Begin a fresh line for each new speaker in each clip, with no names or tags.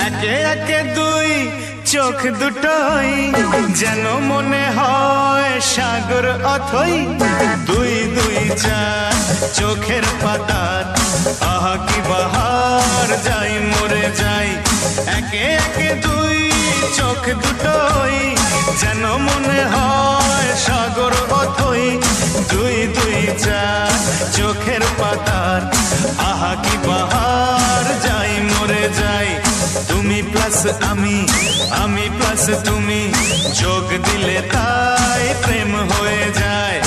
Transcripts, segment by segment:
একে একে দুই চোখ দুটোই যেন মনে হয় সাগর অথই। দুই দুই চার চোখের পাতার আহা কি বাহার, যাই মরে যাই। একে একে দুই চোখ দুটোই যেন মনে হয় সাগর অথই। দুই দুই চার চোখের পাতার আহা কি বাহার, যাই মরে যাই। তুমি প্লাস আমি, আমি প্লাস তুমি, যোগ দিলে তাই প্রেম হয়ে যায়।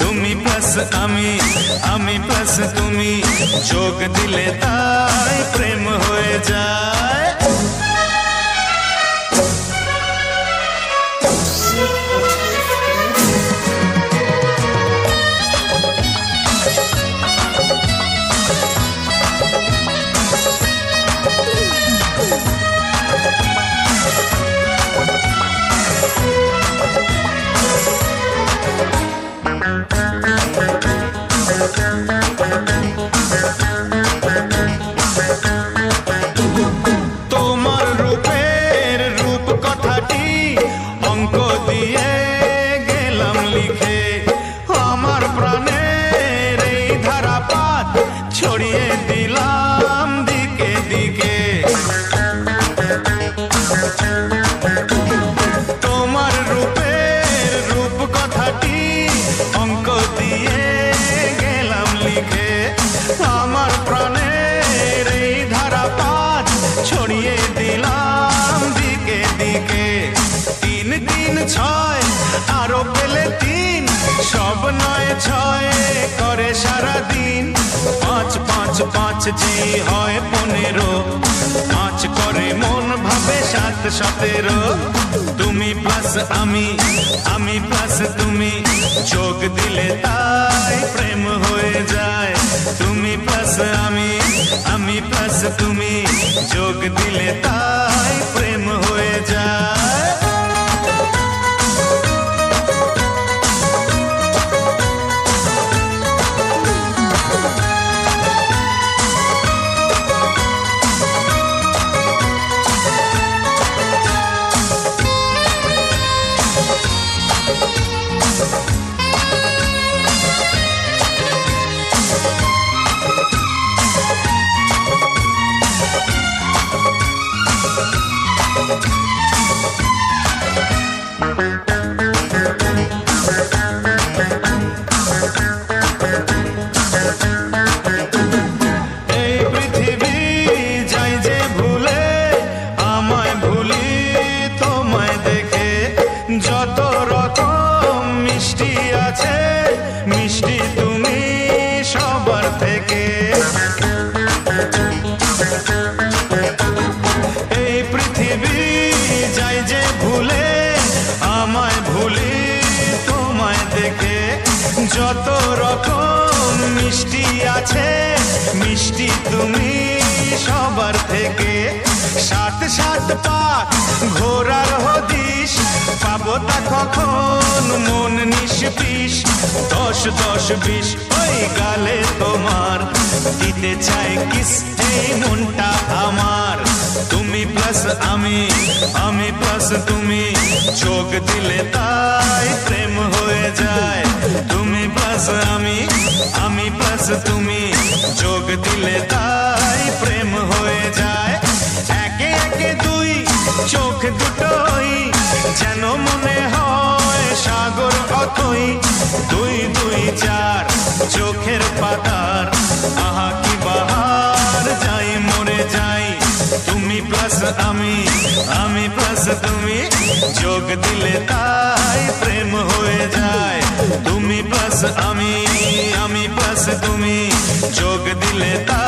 তুমি প্লাস আমি, আমি প্লাস তুমি, যোগ দিলে তাই প্রেম হয়ে যায়। তোমার রূপের রূপ কথাটি অঙ্ক দিয়ে গেলাম লিখে, আমার প্রাণের এই ধারাপাত ছড়িয়ে দিলাম দিকে দিকে। তোমার রূপের রূপ কথাটি অঙ্ক দিয়ে গেলাম লিখে, আমার প্রাণের এই ধারাপাত ছড়িয়ে দিলাম দিকে দিকে। তিন তিন ছয় আরো পেলে তিন, সব নয় ছয় করে সারাদিন। পাঁচ পাঁচ পাঁচ জি হয় 15, পাঁচ করে মন ভাবে 7 17। তুমি প্লাস আমি, আমি প্লাস তুমি, যোগ দিলে তাই প্রেম হয়ে যায়। তুমি প্লাস আমি, আমি প্লাস তুমি, যোগ দিলে তাই প্রেম হয়ে যায়। এই পৃথিবী যাই যে ভুলে, আমায় ভুলি তোমায় দেখে। যত রকম মিষ্টি আছে, মিষ্টি তুমি সবার থেকে। এই পৃথিবী যাই যে ভুলে, আমায় ভুলি তোমায় দেখে। যত রকম মিষ্টি আছে, মিষ্টি তুমি সবার থেকে। 7 7 পাক ঘোরার হদিশ, পাবো তা কখন মন নিষ্পিস। 10 10 20 ওই গালে তোমার, দিতে চাই কিস এই মনটা আমার। তুমি প্লাস আমি, আমি প্লাস তুমি, যোগ দিলে তাই প্রেম হয়ে যায়। তুমি প্লাস আমি, আমি প্লাস তুমি, যোগ দিলে তাই প্রেম হয়ে যায়। একে একে দুই চোখ দুটোই যেন মনে হয় সাগর অথই। দুই দুই চার চোখের পাতার আহা কি বাহার, যাই মরে যাই। তুমি প্লাস আমি, আমি প্লাস তুমি, যোগ দিলে তাই প্রেম হয়ে যায়। তুমি প্লাস আমি, আমি প্লাস তুমি, যোগ দিলে তাই